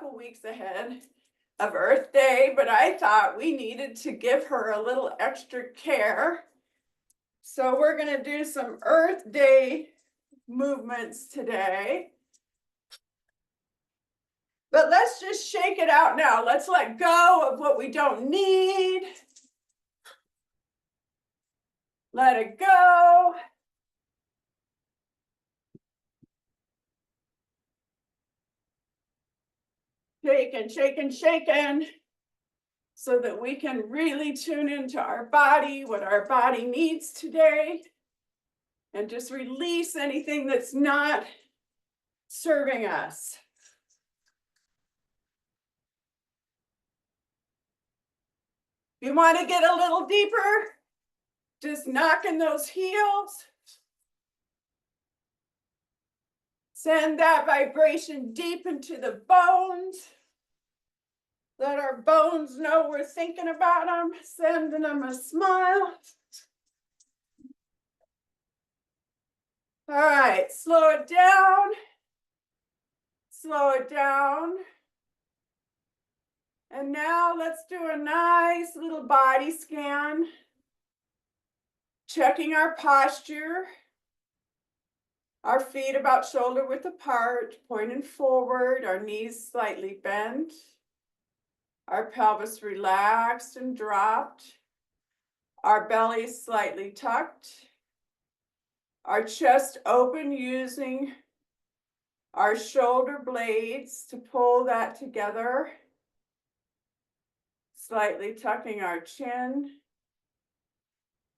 couple weeks ahead of Earth Day, but I thought we needed to give her a little extra care. So we're going to do some Earth Day movements today. But let's just shake it out now. Let's let go of what we don't need. Let it go. Shaking, shaking, shaking, so that we can really tune into our body, what our body needs today, and just release anything that's not serving us. If you want to get a little deeper, just knock in those heels. Send that vibration deep into the bones. Let our bones know we're thinking about them, sending them a smile. All right, slow it down. Slow it down. And now let's do a nice little body scan. Checking our posture. Our feet about shoulder width apart, pointing forward, our knees slightly bent. Our pelvis relaxed and dropped. Our belly slightly tucked. Our chest open, using our shoulder blades to pull that together. Slightly tucking our chin.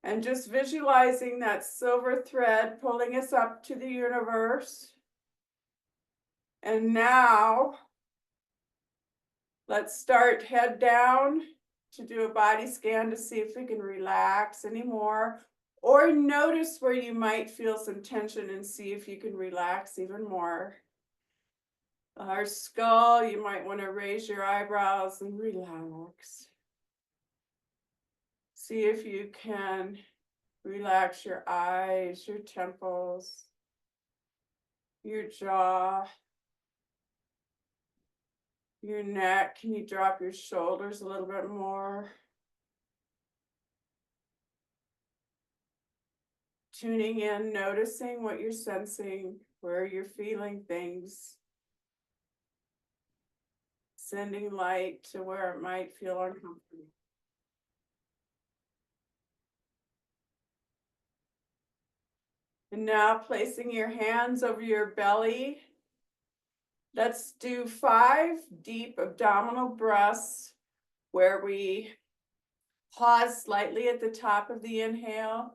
And just visualizing that silver thread pulling us up to the universe. And now, let's start head down to do a body scan to see if we can relax anymore, or notice where you might feel some tension and see if you can relax even more. Our skull, you might want to raise your eyebrows and relax. See if you can relax your eyes, your temples, your jaw, your neck. Can you drop your shoulders a little bit more? Tuning in, noticing what you're sensing, where you're feeling things. Sending light to where it might feel uncomfortable. And now placing your hands over your belly. Let's do 5 deep abdominal breaths where we pause slightly at the top of the inhale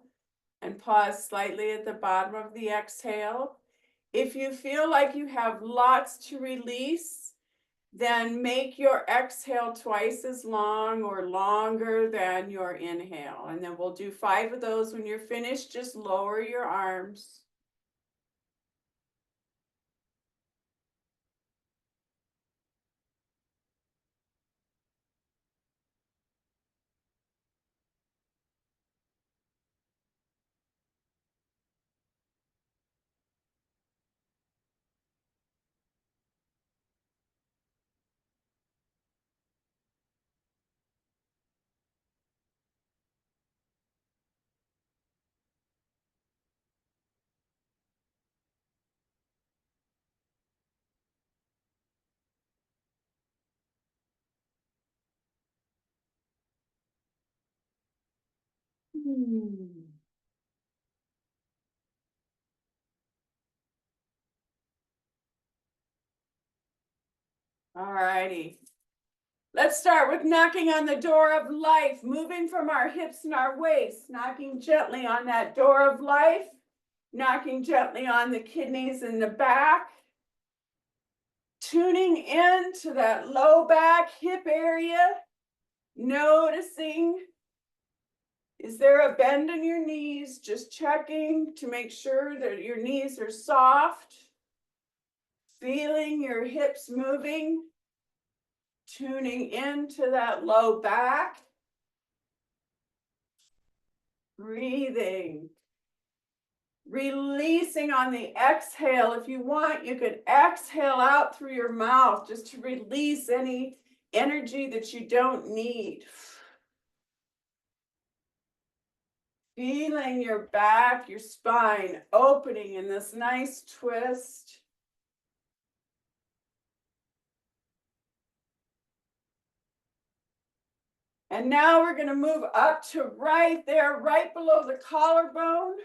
and pause slightly at the bottom of the exhale. If you feel like you have lots to release, then make your exhale twice as long or longer than your inhale. And then we'll do 5 of those. When you're finished, just lower your arms. All righty. Let's start with knocking on the door of life, moving from our hips and our waist, knocking gently on that door of life, knocking gently on the kidneys in the back, tuning in to that low back hip area, noticing, is there a bend in your knees? Just checking to make sure that your knees are soft, feeling your hips moving. Tuning into that low back. Breathing. Releasing on the exhale. If you want, you could exhale out through your mouth just to release any energy that you don't need. Feeling your back, your spine opening in this nice twist. And now we're going to move up to right there, right below the collarbone,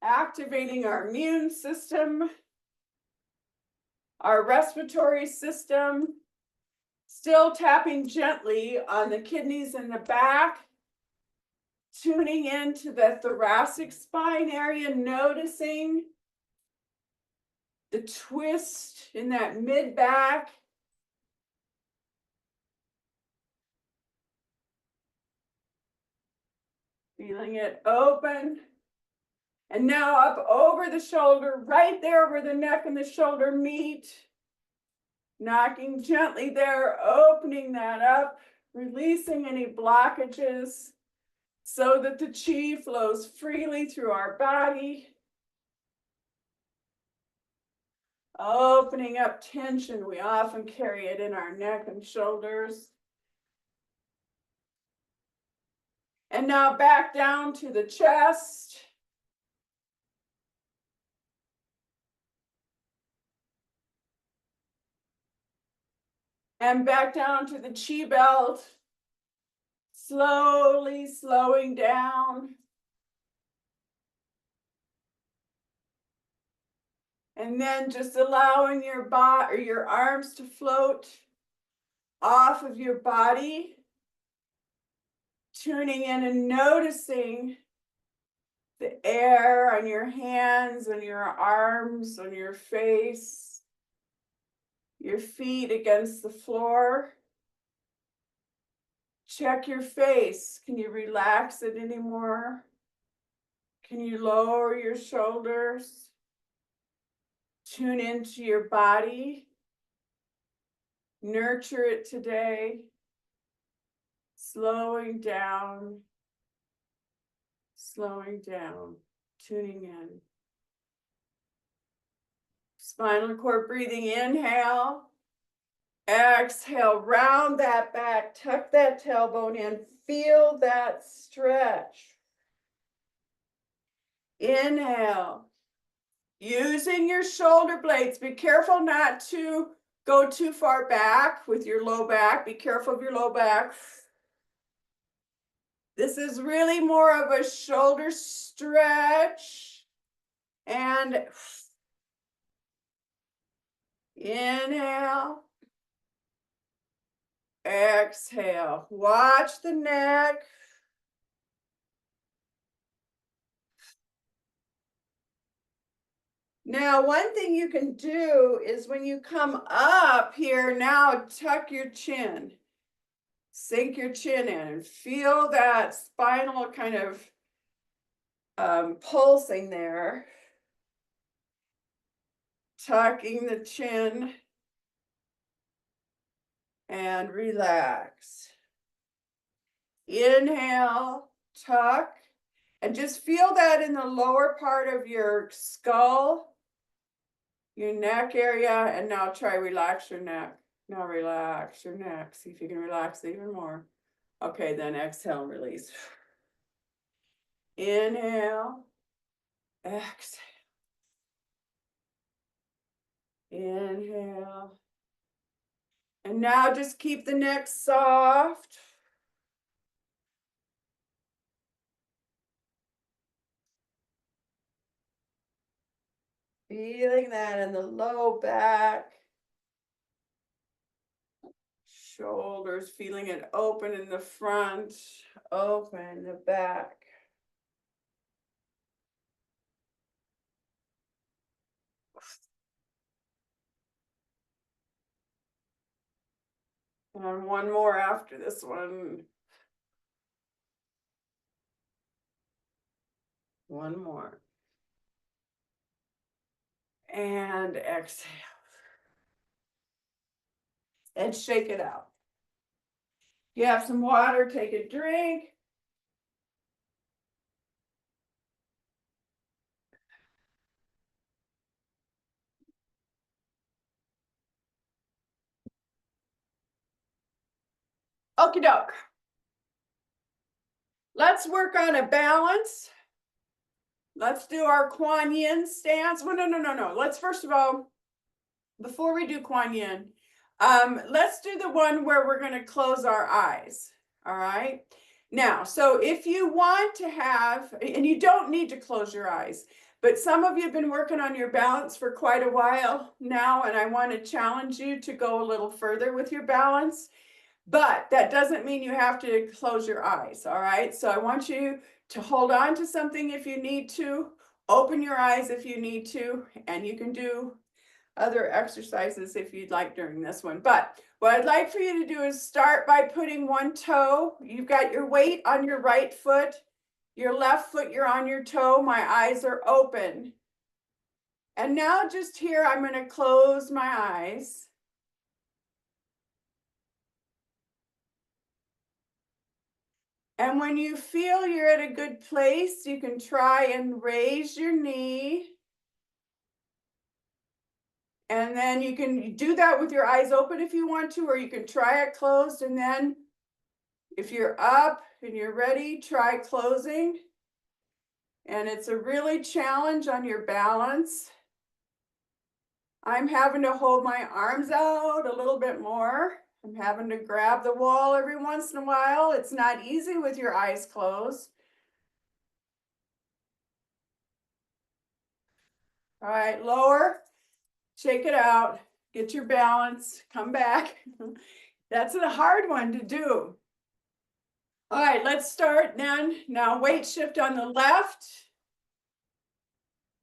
activating our immune system, our respiratory system, still tapping gently on the kidneys in the back, tuning into the thoracic spine area, noticing the twist in that mid back. Feeling it open. And now up over the shoulder, right there where the neck and the shoulder meet. Knocking gently there, opening that up, releasing any blockages so that the chi flows freely through our body. Opening up tension, we often carry it in our neck and shoulders. And now back down to the chest. And back down to the chi belt. Slowly slowing down. And then just allowing your body or your arms to float off of your body. Tuning in and noticing the air on your hands, on your arms, on your face, your feet against the floor. Check your face. Can you relax it anymore? Can you lower your shoulders? Tune into your body. Nurture it today. Slowing down, tuning in. Spinal cord breathing, inhale. Exhale, round that back, tuck that tailbone in, feel that stretch. Inhale. Using your shoulder blades, be careful not to go too far back with your low back. Be careful of your low back. This is really more of a shoulder stretch. And inhale. Exhale. Watch the neck. Now, one thing you can do is when you come up here, now tuck your chin. Sink your chin in and feel that spinal kind of pulsing there. Tucking the chin and relax. Inhale, tuck, and just feel that in the lower part of your skull, your neck area, and now try relax your neck. Now relax your neck. See if you can relax even more. Okay, then exhale and release. Inhale, exhale. Inhale. And now just keep the neck soft. Feeling that in the low back. Shoulders, feeling it open in the front, open the back. And one more after this one. One more. And exhale. And shake it out. You have some water, take a drink. Okie doke. Let's work on a balance. Let's do our Kuan Yin stance. Well, no. Let's first of all, before we do Kuan Yin, let's do the one where we're going to close our eyes. All right. Now, so if you want to have, and you don't need to close your eyes, but some of you have been working on your balance for quite a while now, and I want to challenge you to go a little further with your balance. But that doesn't mean you have to close your eyes, all right? So I want you to hold on to something if you need to, open your eyes if you need to, and you can do other exercises if you'd like during this one. But what I'd like for you to do is start by putting one toe. You've got your weight on your right foot, your left foot, you're on your toe. My eyes are open. And now just here, I'm going to close my eyes. And when you feel you're at a good place, you can try and raise your knee. And then you can do that with your eyes open if you want to, or you can try it closed. And then if you're up and you're ready, try closing. And it's a really challenge on your balance. I'm having to hold my arms out a little bit more. I'm having to grab the wall every once in a while. It's not easy with your eyes closed. All right, lower, shake it out, get your balance, come back. That's a hard one to do. All right, let's start then. Now weight shift on the left,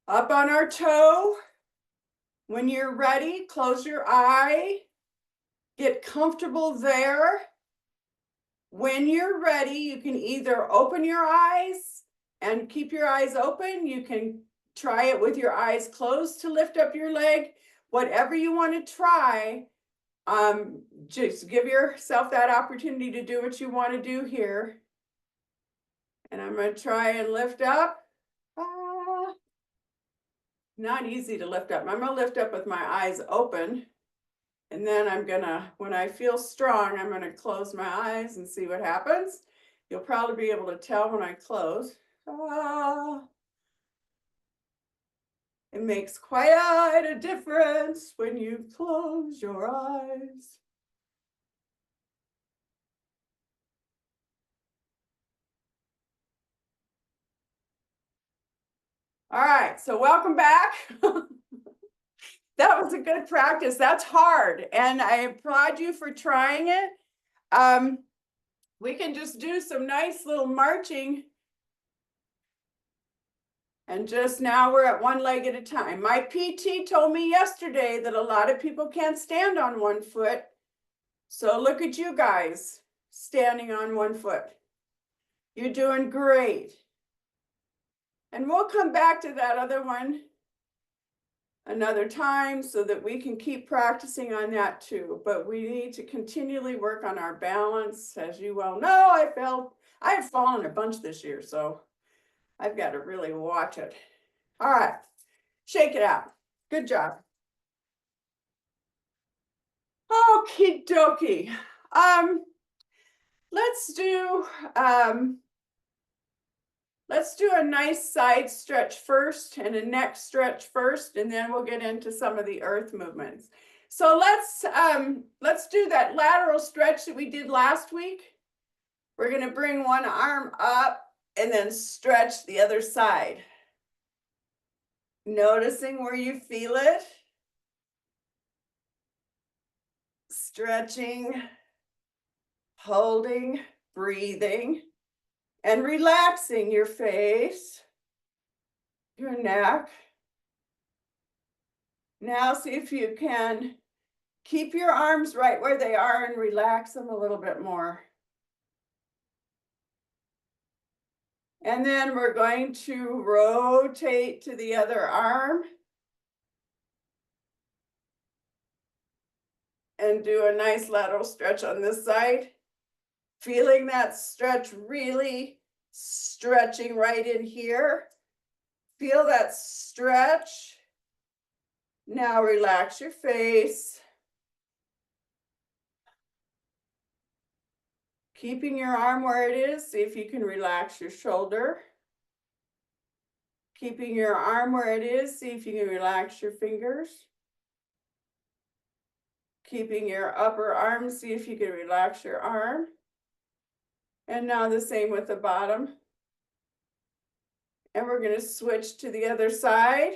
up on our toe. When you're ready, close your eye, get comfortable there. When you're ready, you can either open your eyes and keep your eyes open. You can try it with your eyes closed to lift up your leg. Whatever you want to try, just give yourself that opportunity to do what you want to do here. And I'm going to try and lift up. Not easy to lift up. I'm going to lift up with my eyes open. And then I'm gonna, when I feel strong, I'm gonna close my eyes and see what happens. You'll probably be able to tell when I close. It makes quite a difference when you close your eyes. All right, so welcome back. That was a good practice. That's hard, and I applaud you for trying it. We can just do some nice little marching. And just now we're at one leg at a time. My PT told me yesterday that a lot of people can't stand on one foot. So look at you guys standing on one foot. You're doing great. And we'll come back to that other one another time so that we can keep practicing on that too. But we need to continually work on our balance. As you well know, I've fallen a bunch this year, so I've got to really watch it. All right, shake it out. Good job. Okie dokie. Let's do a nice side stretch first and a neck stretch first, and then we'll get into some of the earth movements. So let's do that lateral stretch that we did last week. We're going to bring one arm up and then stretch the other side. Noticing where you feel it. Stretching, holding, breathing, and relaxing your face, your neck. Now see if you can keep your arms right where they are and relax them a little bit more. And then we're going to rotate to the other arm and do a nice lateral stretch on this side. Feeling that stretch, really stretching right in here. Feel that stretch. Now relax your face. Keeping your arm where it is, see if you can relax your shoulder. Keeping your arm where it is, see if you can relax your fingers. Keeping your upper arm, see if you can relax your arm. And now the same with the bottom. And we're going to switch to the other side.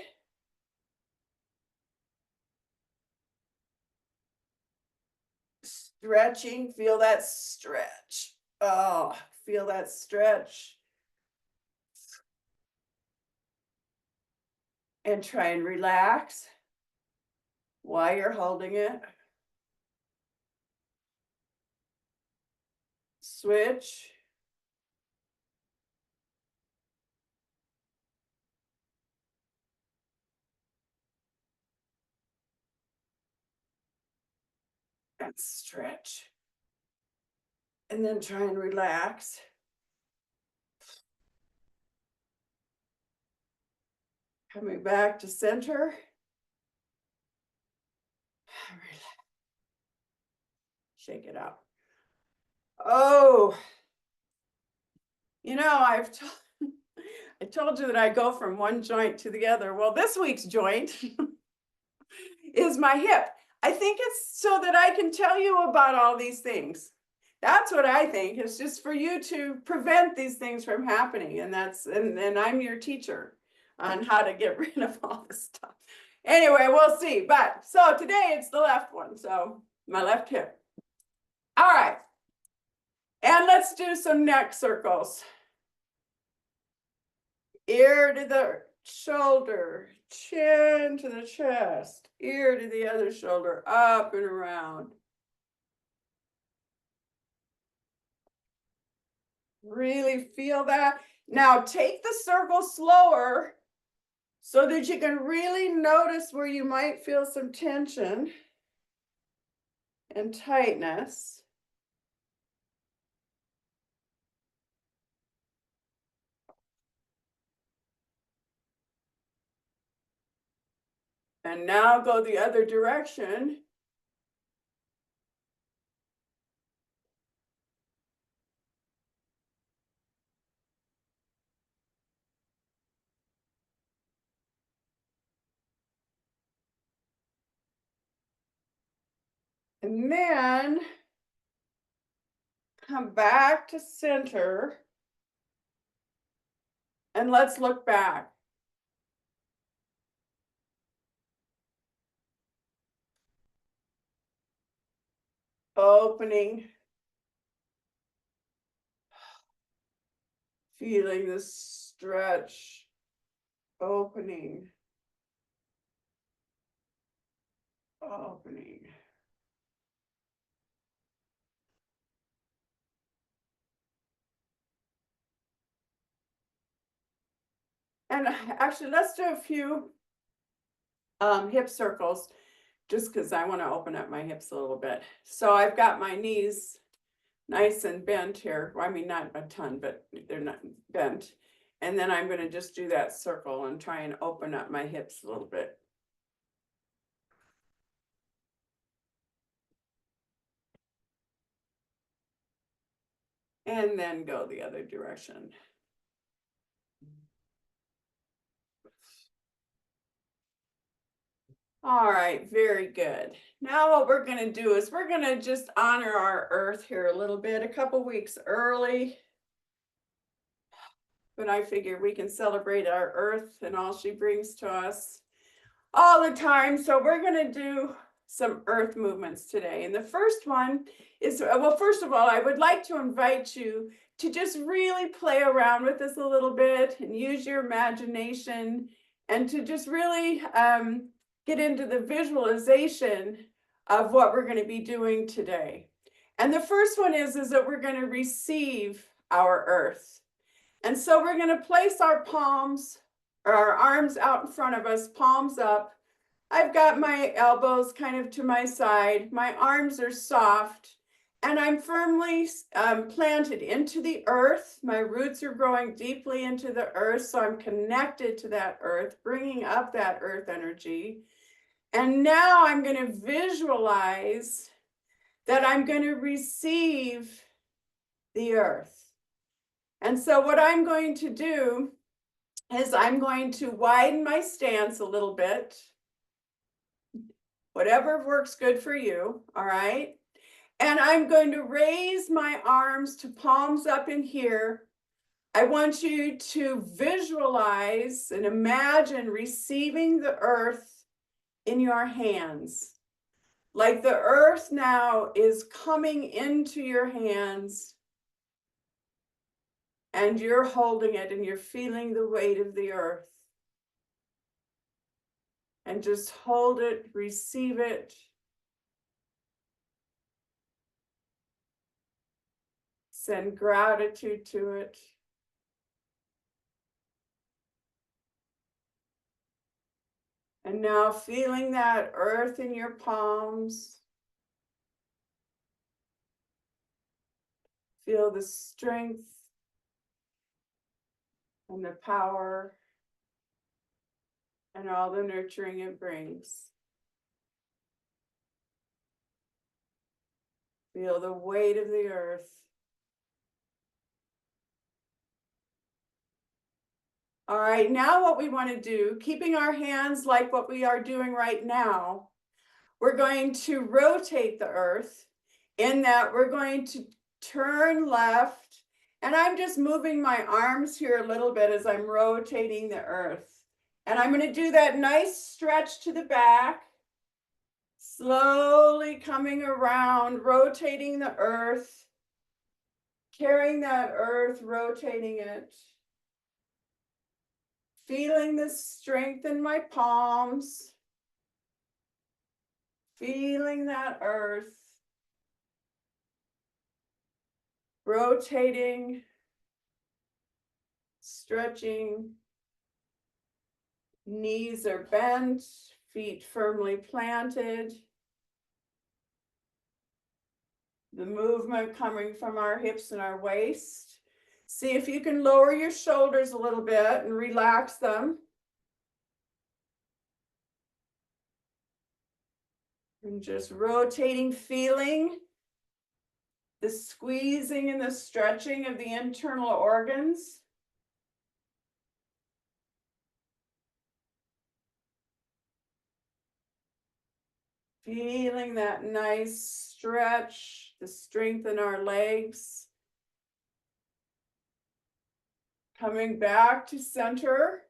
Stretching, feel that stretch. Oh, feel that stretch. And try and relax while you're holding it. Switch. And stretch. And then try and relax. Coming back to center. Shake it out. Oh, you know, I told you that I go from one joint to the other. Well, this week's joint is my hip. I think it's so that I can tell you about all these things. That's what I think. It's just for you to prevent these things from happening. And I'm your teacher on how to get rid of all this stuff. Anyway, we'll see. But so today it's the left one. So my left hip. All right. And let's do some neck circles. Ear to the shoulder, chin to the chest, ear to the other shoulder, up and around. Really feel that. Now take the circle slower so that you can really notice where you might feel some tension and tightness. And now go the other direction. And then come back to center. And let's look back. Opening. Feeling the stretch. Opening. Opening. And actually, let's do a few hip circles, just because I want to open up my hips a little bit. So I've got my knees nice and bent here. Well, I mean, not a ton, but they're not bent. And then I'm going to just do that circle and try and open up my hips a little bit. And then go the other direction. All right, very good. Now what we're going to do is we're going to just honor our earth here a little bit, a couple weeks early. But I figure we can celebrate our earth and all she brings to us all the time. So we're going to do some earth movements today. And the first one is, well, first of all, I would like to invite you to just really play around with this a little bit and use your imagination and to just really get into the visualization of what we're going to be doing today. And the first one is that we're going to receive our earth. And so we're going to place our palms or our arms out in front of us, palms up. I've got my elbows kind of to my side. My arms are soft and I'm firmly planted into the earth. My roots are growing deeply into the earth. So I'm connected to that earth, bringing up that earth energy. And now I'm going to visualize that I'm going to receive the earth. And so what I'm going to do is I'm going to widen my stance a little bit. Whatever works good for you, all right? And I'm going to raise my arms to palms up in here. I want you to visualize and imagine receiving the earth in your hands. Like the earth now is coming into your hands and you're holding it and you're feeling the weight of the earth. And just hold it, receive it. Send gratitude to it. And now feeling that earth in your palms. Feel the strength and the power and all the nurturing it brings. Feel the weight of the earth. All right, now what we want to do, keeping our hands like what we are doing right now, we're going to rotate the earth in that we're going to turn left, and I'm just moving my arms here a little bit as I'm rotating the earth. And I'm going to do that nice stretch to the back, slowly coming around, rotating the earth, carrying that earth, rotating it. Feeling the strength in my palms. Feeling that earth. Rotating. Stretching. Knees are bent. Feet firmly planted. The movement coming from our hips and our waist. See if you can lower your shoulders a little bit and relax them. And just rotating, feeling the squeezing and the stretching of the internal organs. Feeling that nice stretch, the strength in our legs. Coming back to center.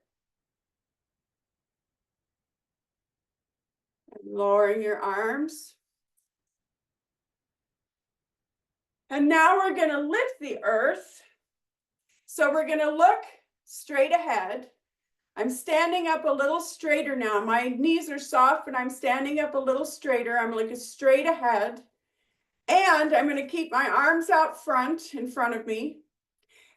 And lowering your arms. And now we're going to lift the earth. So we're going to look straight ahead. I'm standing up a little straighter now. My knees are soft, but I'm standing up a little straighter. I'm looking straight ahead. And I'm going to keep my arms out front in front of me.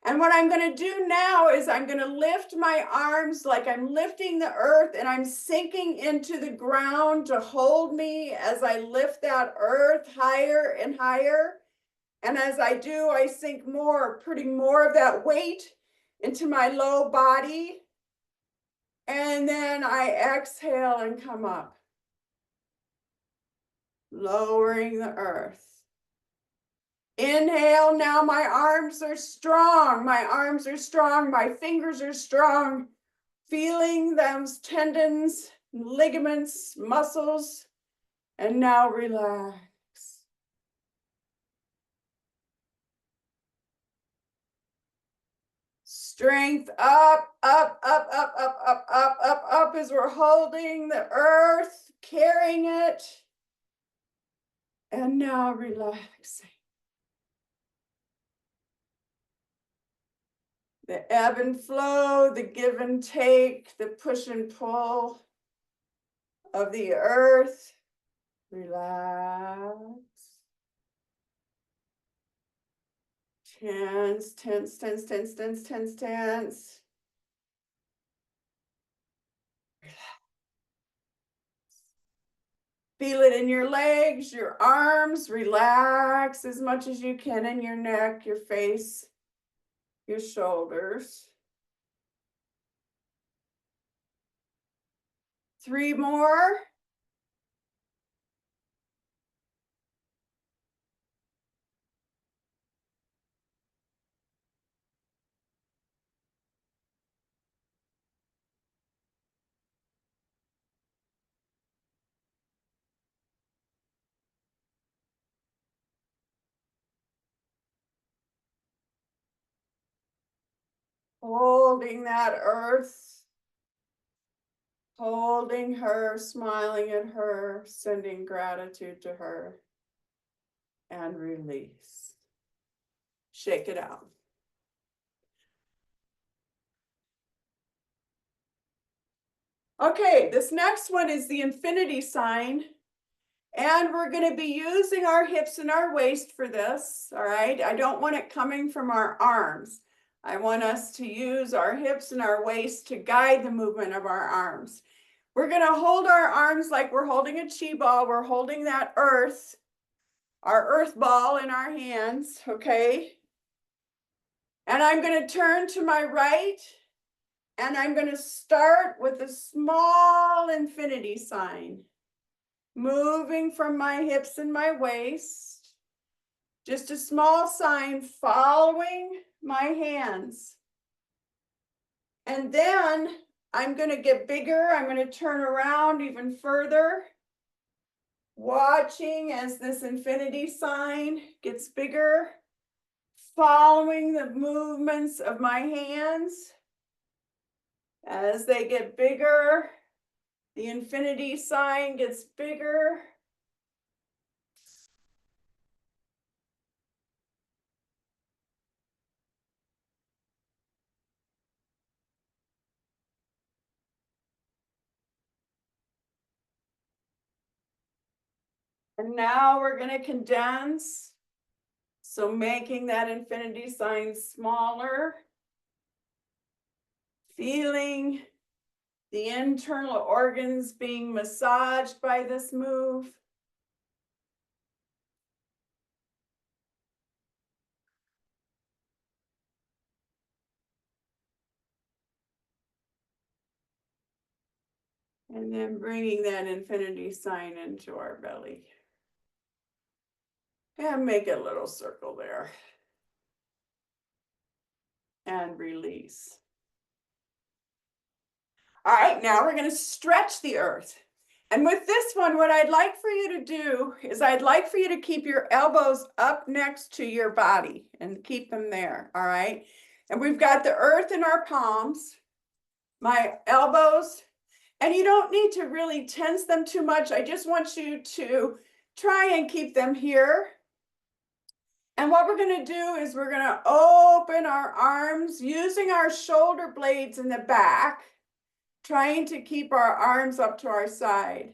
And what I'm going to do now is I'm going to lift my arms like I'm lifting the earth and I'm sinking into the ground to hold me as I lift that earth higher and higher. And as I do, I sink more, putting more of that weight into my low body. And then I exhale and come up, lowering the earth. Inhale, now my arms are strong. My arms are strong. My fingers are strong. Feeling those tendons, ligaments, muscles. And now relax. Strength up, up, up, up, up, up, up, up, up as we're holding the earth, carrying it. And now relaxing. The ebb and flow, the give and take, the push and pull of the earth. Relax. Tense, tense, tense, tense, tense, tense, tense. Relax. Feel it in your legs, your arms. Relax as much as you can in your neck, your face, your shoulders. 3 more. Holding that earth, holding her, smiling at her, sending gratitude to her, and release. Shake it out. Okay, this next one is the infinity sign. And we're going to be using our hips and our waist for this, all right? I don't want it coming from our arms. I want us to use our hips and our waist to guide the movement of our arms. We're going to hold our arms like we're holding a Qi ball. We're holding that earth, our earth ball in our hands, okay? And I'm going to turn to my right, and I'm going to start with a small infinity sign. Moving from my hips and my waist, just a small sign following my hands. And then I'm going to get bigger. I'm going to turn around even further, watching as this infinity sign gets bigger, following the movements of my hands. As they get bigger, the infinity sign gets bigger. And now we're going to condense. So making that infinity sign smaller. Feeling the internal organs being massaged by this move. And then bringing that infinity sign into our belly. And make a little circle there. And release. All right, now we're going to stretch the earth. And with this one, what I'd like for you to do is I'd like for you to keep your elbows up next to your body and keep them there, all right? And we've got the earth in our palms, my elbows, and you don't need to really tense them too much. I just want you to try and keep them here. And what we're going to do is we're going to open our arms using our shoulder blades in the back, trying to keep our arms up to our side.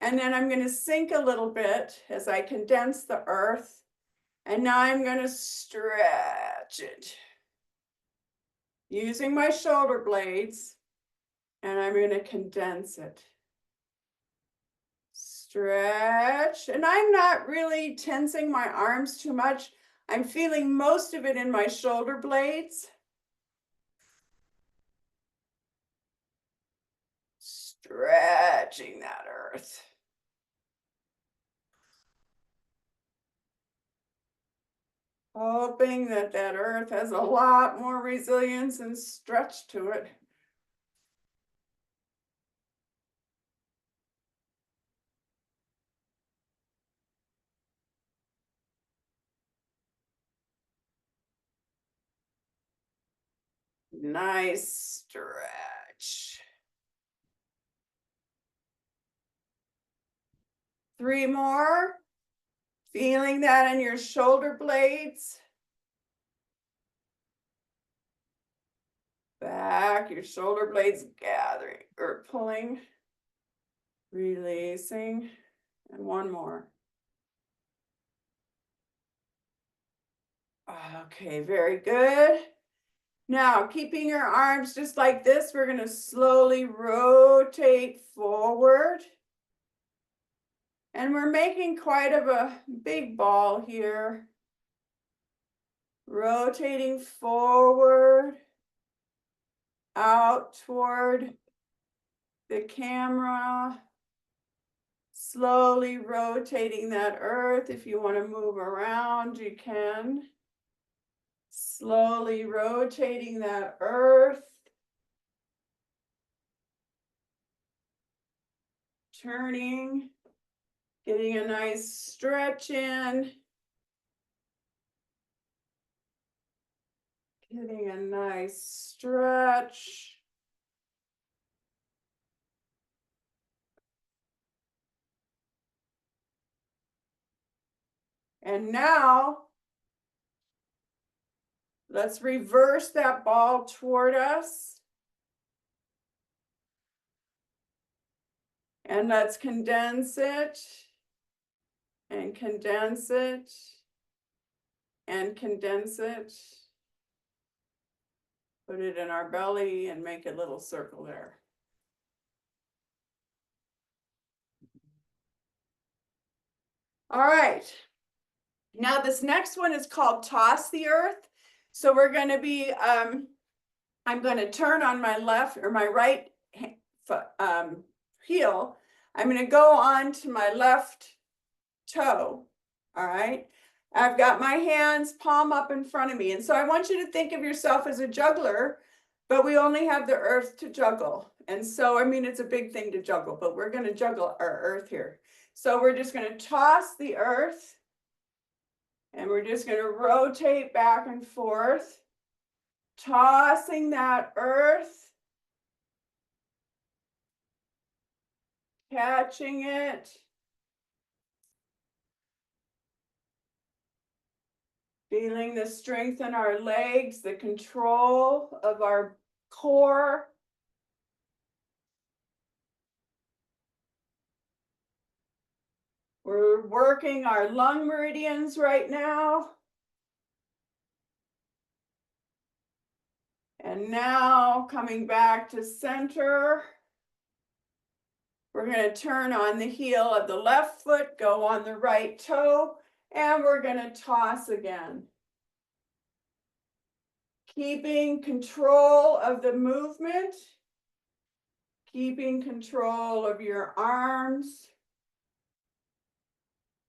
And then I'm going to sink a little bit as I condense the earth. And now I'm going to stretch it using my shoulder blades, and I'm going to condense it. Stretch, and I'm not really tensing my arms too much. I'm feeling most of it in my shoulder blades. Stretching that earth. Hoping that that earth has a lot more resilience and stretch to it. Nice stretch. 3 more. Feeling that in your shoulder blades. Back, your shoulder blades gathering or pulling, releasing, and 1 more. Okay, very good. Now, keeping your arms just like this, we're going to slowly rotate forward. And we're making quite of a big ball here. Rotating forward, out toward the camera. Slowly rotating that earth. If you want to move around, you can. Slowly rotating that earth. Turning, getting a nice stretch in. Getting a nice stretch. And now, let's reverse that ball toward us. And let's condense it, and condense it, and condense it. Put it in our belly and make a little circle there. All right. Now this next one is called Toss the Earth. So we're going to be, I'm going to turn on my left or my right heel. I'm going to go on to my left toe. All right. I've got my hands palm up in front of me. And so I want you to think of yourself as a juggler, but we only have the earth to juggle. And so, I mean, it's a big thing to juggle, but we're going to juggle our earth here. So we're just going to toss the earth, and we're just going to rotate back and forth, tossing that earth, catching it, feeling the strength in our legs, the control of our core. We're working our lung meridians right now. And now coming back to center. We're going to turn on the heel of the left foot, go on the right toe, and we're going to toss again. Keeping control of the movement, keeping control of your arms,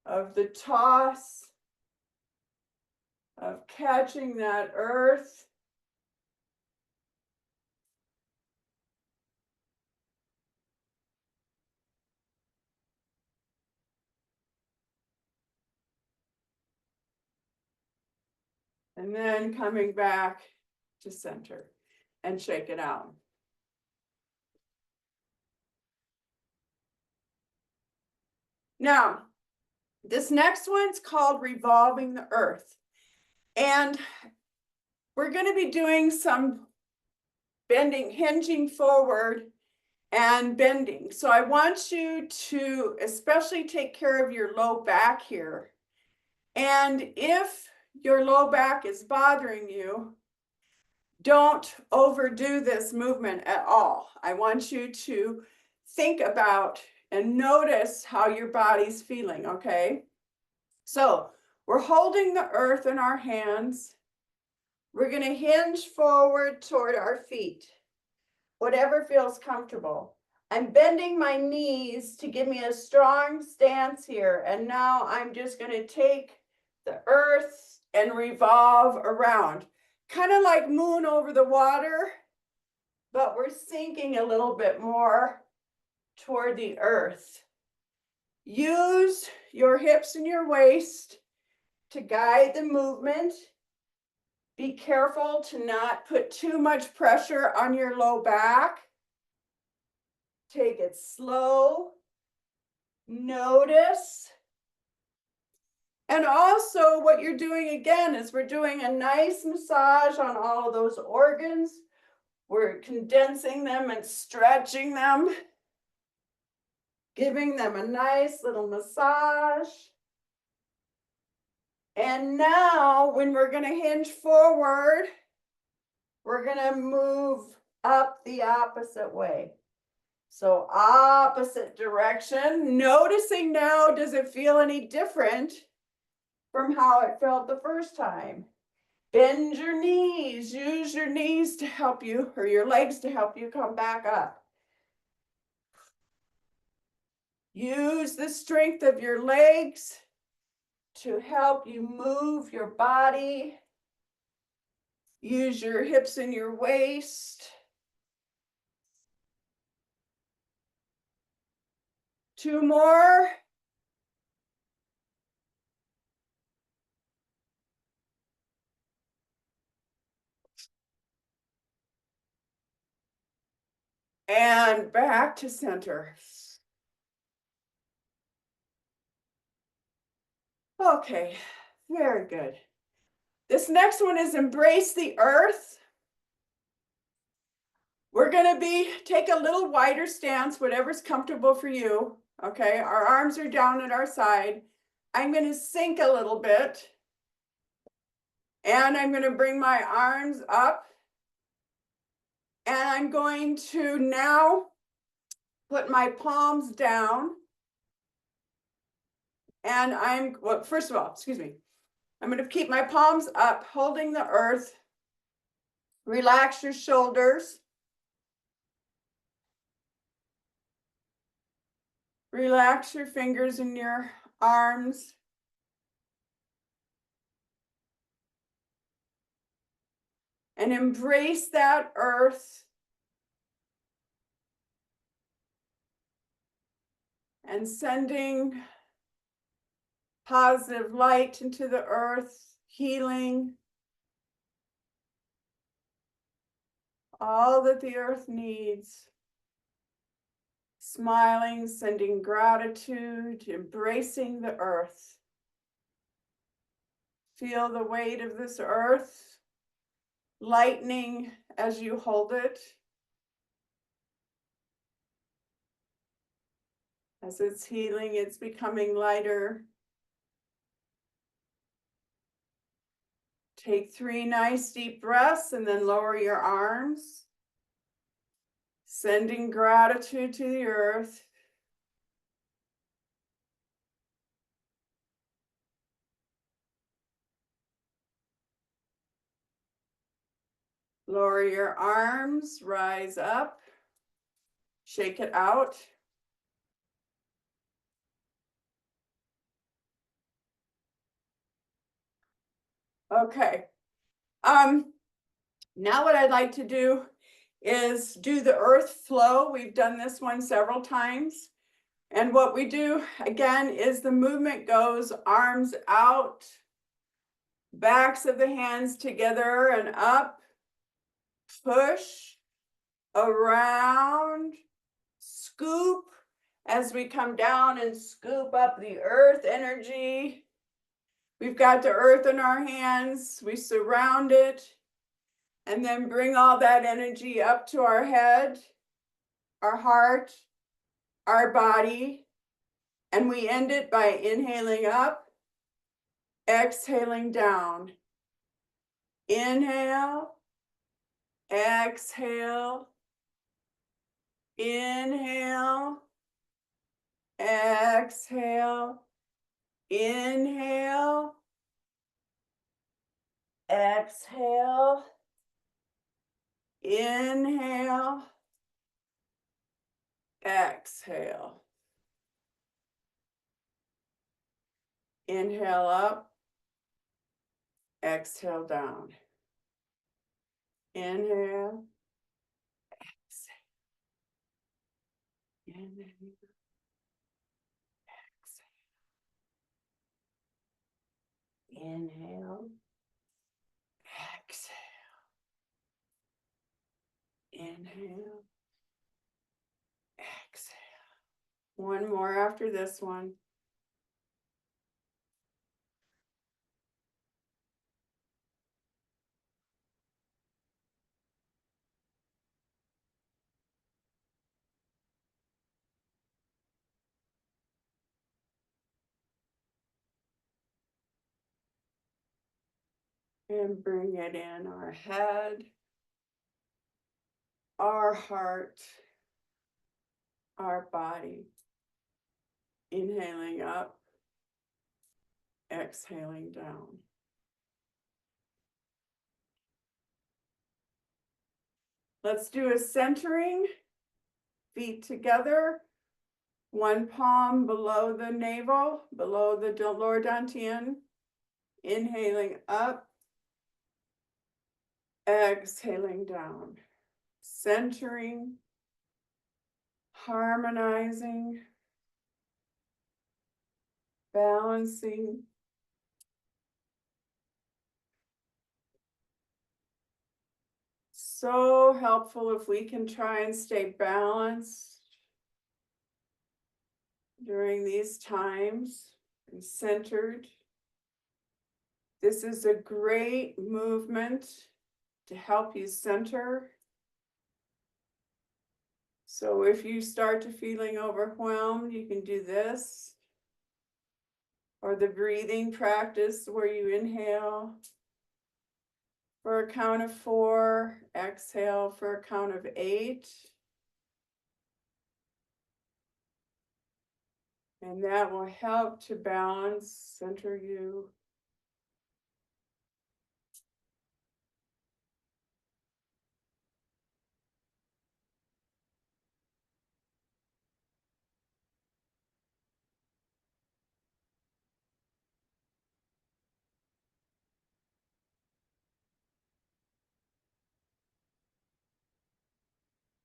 of the toss, of catching that earth. And then coming back to center and shake it out. Now, this next one's called Revolving the Earth. And we're going to be doing some bending, hinging forward and bending. So I want you to especially take care of your low back here. And if your low back is bothering you, don't overdo this movement at all. I want you to think about and notice how your body's feeling, okay? So we're holding the earth in our hands. We're going to hinge forward toward our feet, whatever feels comfortable. I'm bending my knees to give me a strong stance here. And now I'm just going to take the earth and revolve around. Kind of like moon over the water, but we're sinking a little bit more toward the earth. Use your hips and your waist to guide the movement. Be careful to not put too much pressure on your low back. Take it slow. Notice. And also what you're doing again is we're doing a nice massage on all of those organs. We're condensing them and stretching them, giving them a nice little massage. And now when we're going to hinge forward, we're going to move up the opposite way. So opposite direction. Noticing now, does it feel any different from how it felt the first time? Bend your knees. Use your knees to help you, or your legs to help you come back up. Use the strength of your legs to help you move your body. Use your hips and your waist. 2 more. And back to center. Okay, very good. This next one is embrace the earth. We're gonna take a little wider stance, whatever's comfortable for you. Okay, our arms are down at our side. I'm gonna sink a little bit. And I'm gonna bring my arms up. And I'm going to now put my palms down. And well, first of all, excuse me. I'm gonna keep my palms up, holding the earth. Relax your shoulders. Relax your fingers in your arms. And embrace that earth. And sending positive light into the earth, healing all that the earth needs. Smiling, sending gratitude, embracing the earth. Feel the weight of this earth lightening as you hold it. As it's healing, it's becoming lighter. Take 3 nice deep breaths and then lower your arms. Sending gratitude to the earth. Lower your arms, rise up, shake it out. Okay. Now what I'd like to do is do the earth flow. We've done this one several times. And what we do again is the movement goes arms out, backs of the hands together and up, push, around, scoop as we come down and scoop up the earth energy. We've got the earth in our hands, we surround it, and then bring all that energy up to our head, our heart, our body, and we end it by inhaling up, exhaling down. Inhale, exhale, inhale, exhale, inhale, exhale, inhale, exhale. Inhale up, exhale down. Inhale, exhale, inhale, exhale, inhale, exhale, inhale, exhale. One more after this one. And bring it in our head, our heart, our body. Inhaling up, exhaling down. Let's do a centering, feet together, one palm below the navel, below the lower dantian. Inhaling up, exhaling down. Centering, harmonizing, balancing. so helpful if we can try and stay balanced during these times and centered. This is a great movement to help you center. So if you start to feeling overwhelmed, you can do this. Or the breathing practice where you inhale for a count of 4, exhale for a count of 8. And that will help to balance, center you.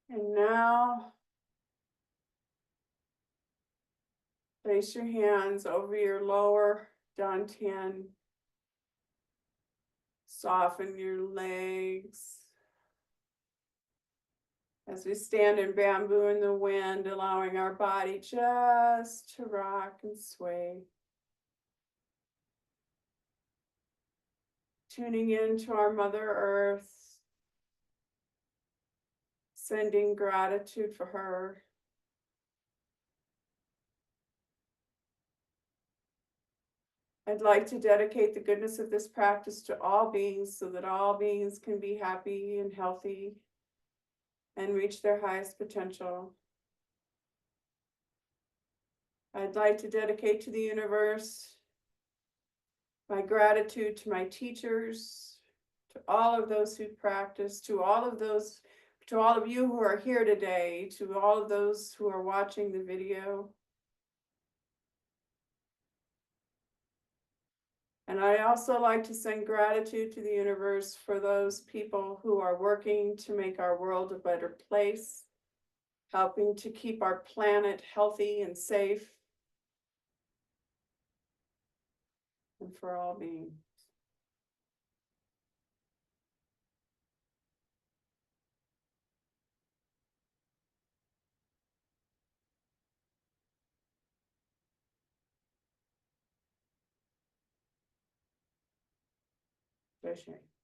And now, place your hands over your lower dantian. Soften your legs. As we stand in bamboo in the wind, allowing our body just to rock and sway. Tuning into our Mother Earth. Sending gratitude for her. I'd like to dedicate the goodness of this practice to all beings so that all beings can be happy and healthy and reach their highest potential. I'd like to dedicate to the universe my gratitude to my teachers, to all of those who practice, to all of you who are here today, to all of those who are watching the video. And I also like to send gratitude to the universe for those people who are working to make our world a better place, helping to keep our planet healthy and safe, and for all beings. Especially.